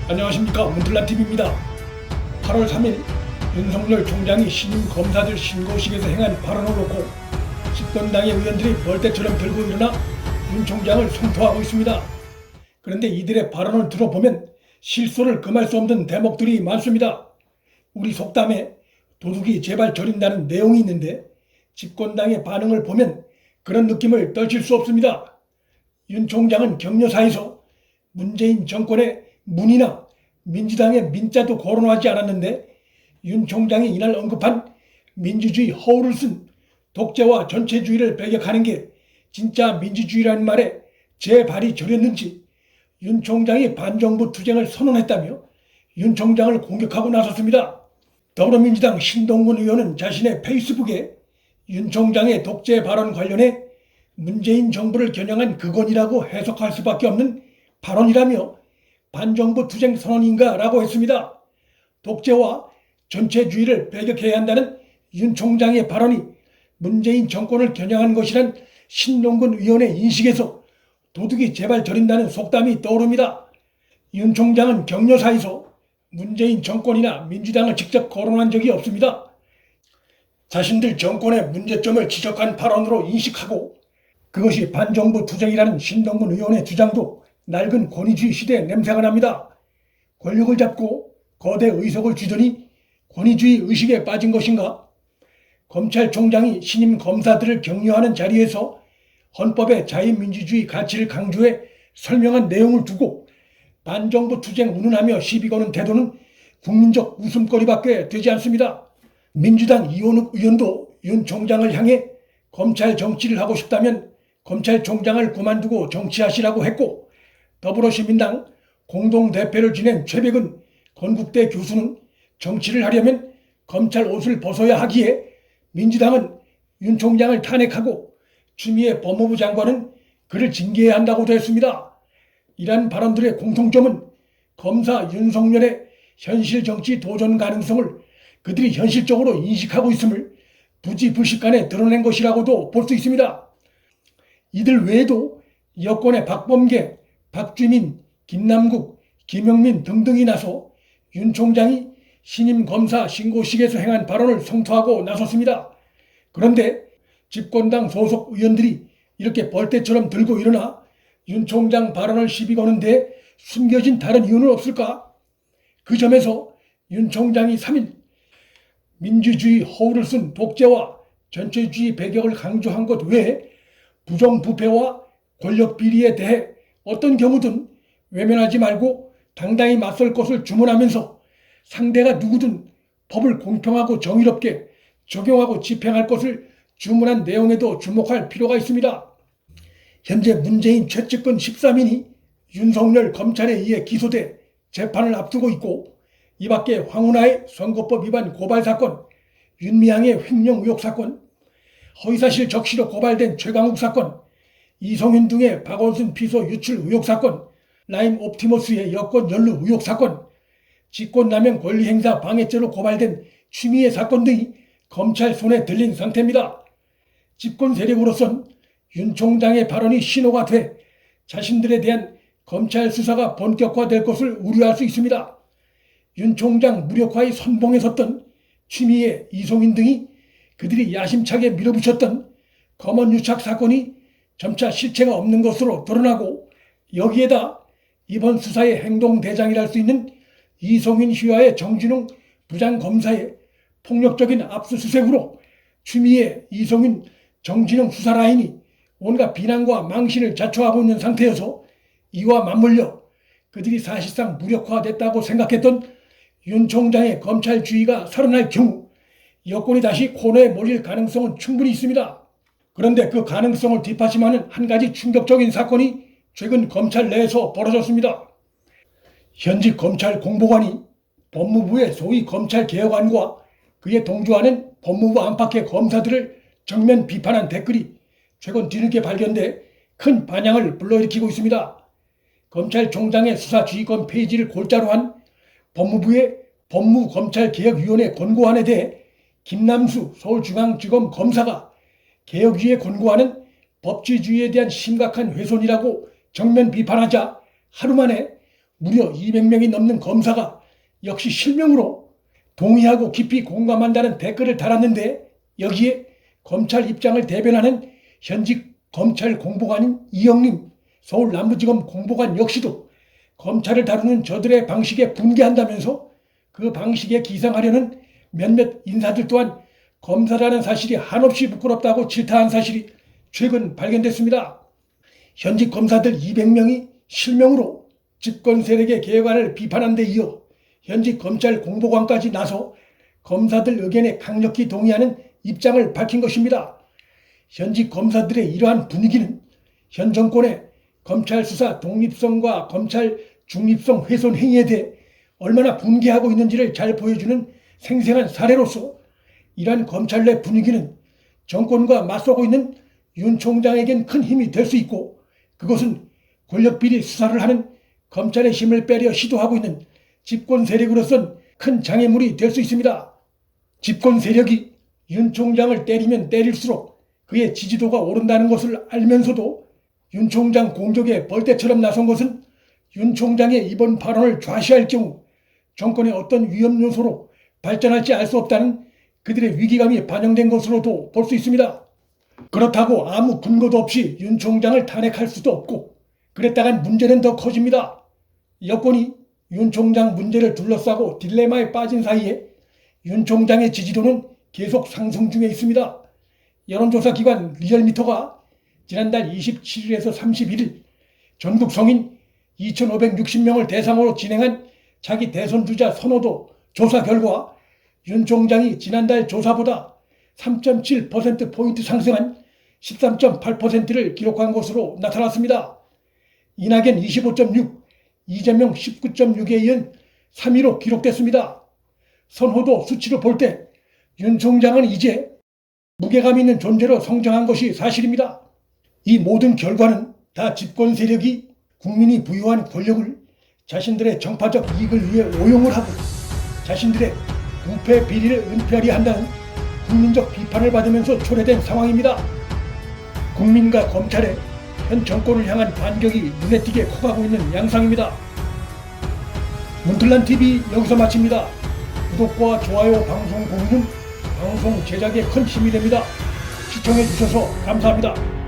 안녕하십니까, 문틀란TV입니다. 8월 3일 윤석열 총장이 신임 검사들 신고식에서 행한 발언을 놓고 집권당의 의원들이 벌떼처럼 들고 일어나 윤 총장을 성토하고 있습니다. 그런데 이들의 발언을 들어보면 실소를 금할 수 없는 대목들이 많습니다. 우리 속담에 도둑이 제발 저린다는 내용이 있는데 집권당의 반응을 보면 그런 느낌을 떨칠 수 없습니다. 윤 총장은 격려사에서 문재인 정권의 문이나 민주당의 민자도 거론하지 않았는데 윤 총장이 이날 언급한 민주주의 허울을 쓴 독재와 전체주의를 배격하는 게 진짜 민주주의라는 말에 제 발이 저렸는지 윤 총장이 반정부 투쟁을 선언했다며 윤 총장을 공격하고 나섰습니다. 더불어민주당 신동근 의원은 자신의 페이스북에 윤 총장의 독재 발언 관련해 문재인 정부를 겨냥한 극언이라고 해석할 수밖에 없는 발언이라며 반정부 투쟁 선언인가 라고 했습니다. 독재와 전체주의를 배격해야 한다는 윤 총장의 발언이 문재인 정권을 겨냥한 것이란 신동근 의원의 인식에서 도둑이 제발 저린다는 속담이 떠오릅니다. 윤 총장은 격려사에서 문재인 정권이나 민주당을 직접 거론한 적이 없습니다. 자신들 정권의 문제점을 지적한 발언으로 인식하고 그것이 반정부 투쟁이라는 신동근 의원의 주장도 낡은 권위주의 시대의 냄새가 납니다. 권력을 잡고 거대 의석을 쥐더니 권위주의 의식에 빠진 것인가? 검찰총장이 신임 검사들을 격려하는 자리에서 헌법의 자유민주주의 가치를 강조해 설명한 내용을 두고 반정부 투쟁 운운하며 시비 거는 태도는 국민적 웃음거리밖에 되지 않습니다. 민주당 이원욱 의원도 윤 총장을 향해 검찰 정치를 하고 싶다면 검찰총장을 그만두고 정치하시라고 했고, 더불어시민당 공동대표를 지낸 최백은 건국대 교수는 정치를 하려면 검찰 옷을 벗어야 하기에 민주당은 윤 총장을 탄핵하고 추미애 법무부 장관은 그를 징계해야 한다고도 했습니다. 이러한 발언들의 공통점은 검사 윤석열의 현실 정치 도전 가능성을 그들이 현실적으로 인식하고 있음을 부지불식간에 드러낸 것이라고도 볼 수 있습니다. 이들 외에도 여권의 박범계, 박주민, 김남국, 김영민 등등이 나서 윤 총장이 신임 검사 신고식에서 행한 발언을 성토하고 나섰습니다. 그런데 집권당 소속 의원들이 이렇게 벌떼처럼 들고 일어나 윤 총장 발언을 시비 거는 데 숨겨진 다른 이유는 없을까? 그 점에서 윤 총장이 3일 민주주의 허울을 쓴 독재와 전체주의 배격을 강조한 것 외에 부정부패와 권력 비리에 대해 어떤 경우든 외면하지 말고 당당히 맞설 것을 주문하면서 상대가 누구든 법을 공평하고 정의롭게 적용하고 집행할 것을 주문한 내용에도 주목할 필요가 있습니다. 현재 문재인 최측근 13인이 윤석열 검찰에 의해 기소돼 재판을 앞두고 있고, 이 밖에 황운하의 선거법 위반 고발 사건, 윤미향의 횡령 의혹 사건, 허위사실 적시로 고발된 최강욱 사건, 이성윤 등의 박원순 피소 유출 의혹 사건, 라임 옵티머스의 여권 연루 의혹 사건, 직권남용 권리행사 방해죄로 고발된 추미애 사건 등이 검찰 손에 들린 상태입니다. 집권 세력으로선 윤 총장의 발언이 신호가 돼 자신들에 대한 검찰 수사가 본격화될 것을 우려할 수 있습니다. 윤 총장 무력화의 선봉에 섰던 추미애, 이성윤 등이 그들이 야심차게 밀어붙였던 검언 유착 사건이 점차 실체가 없는 것으로 드러나고, 여기에다 이번 수사의 행동대장이랄 수 있는 이성윤 휘하의 정진웅 부장검사의 폭력적인 압수수색으로 추미애, 이성윤, 정진웅 수사 라인이 온갖 비난과 망신을 자초하고 있는 상태여서 이와 맞물려 그들이 사실상 무력화됐다고 생각했던 윤 총장의 검찰주의가 살아날 경우 여권이 다시 코너에 몰릴 가능성은 충분히 있습니다. 그런데 그 가능성을 뒷받침하는 한 가지 충격적인 사건이 최근 검찰 내에서 벌어졌습니다. 현직 검찰 공보관이 법무부의 소위 검찰개혁안과 그에 동조하는 법무부 안팎의 검사들을 정면 비판한 댓글이 최근 뒤늦게 발견돼 큰 반향을 불러일으키고 있습니다. 검찰총장의 수사지휘권 폐지를 골자로 한 법무부의 법무검찰개혁위원회 권고안에 대해 김남수 서울중앙지검 검사가 개혁위에 권고하는 법치주의에 대한 심각한 훼손이라고 정면 비판하자 하루 만에 무려 200명이 넘는 검사가 역시 실명으로 동의하고 깊이 공감한다는 댓글을 달았는데, 여기에 검찰 입장을 대변하는 현직 검찰 공보관인 이영림 서울 남부지검 공보관 역시도 검찰을 다루는 저들의 방식에 분개한다면서 그 방식에 기상하려는 몇몇 인사들 또한 검사라는 사실이 한없이 부끄럽다고 질타한 사실이 최근 발견됐습니다. 현직 검사들 200명이 실명으로 집권 세력의 개혁안을 비판한 데 이어 현직 검찰 공보관까지 나서 검사들 의견에 강력히 동의하는 입장을 밝힌 것입니다. 현직 검사들의 이러한 분위기는 현 정권의 검찰 수사 독립성과 검찰 중립성 훼손 행위에 대해 얼마나 분개하고 있는지를 잘 보여주는 생생한 사례로서, 이러한 검찰 내 분위기는 정권과 맞서고 있는 윤 총장에겐 큰 힘이 될 수 있고, 그것은 권력비리 수사를 하는 검찰의 힘을 빼려 시도하고 있는 집권 세력으로선 큰 장애물이 될 수 있습니다. 집권 세력이 윤 총장을 때리면 때릴수록 그의 지지도가 오른다는 것을 알면서도 윤 총장 공격에 벌떼처럼 나선 것은 윤 총장의 이번 발언을 좌시할 경우 정권의 어떤 위험 요소로 발전할지 알 수 없다는 그들의 위기감이 반영된 것으로도 볼 수 있습니다. 그렇다고 아무 근거도 없이 윤 총장을 탄핵할 수도 없고, 그랬다간 문제는 더 커집니다. 여권이 윤 총장 문제를 둘러싸고 딜레마에 빠진 사이에 윤 총장의 지지도는 계속 상승 중에 있습니다. 여론조사 기관 리얼미터가 지난달 27일에서 31일 전국 성인 2,560명을 대상으로 진행한 자기 대선 주자 선호도 조사 결과 윤 총장이 지난달 조사보다 3.7%포인트 상승한 13.8%를 기록한 것으로 나타났습니다. 이낙연 25.6, 이재명 19.6에 이은 3위로 기록됐습니다. 선호도 수치로 볼 때 윤 총장은 이제 무게감 있는 존재로 성장한 것이 사실입니다. 이 모든 결과는 다 집권 세력이 국민이 부여한 권력을 자신들의 정파적 이익을 위해 오용을 하고 자신들의 부패 비리를 은폐하려 한다는 국민적 비판을 받으면서 초래된 상황입니다. 국민과 검찰의 현 정권을 향한 반격이 눈에 띄게 커가고 있는 양상입니다. 문틀란TV 여기서 마칩니다. 구독과 좋아요, 방송 공유는 방송 제작에 큰 힘이 됩니다. 시청해주셔서 감사합니다.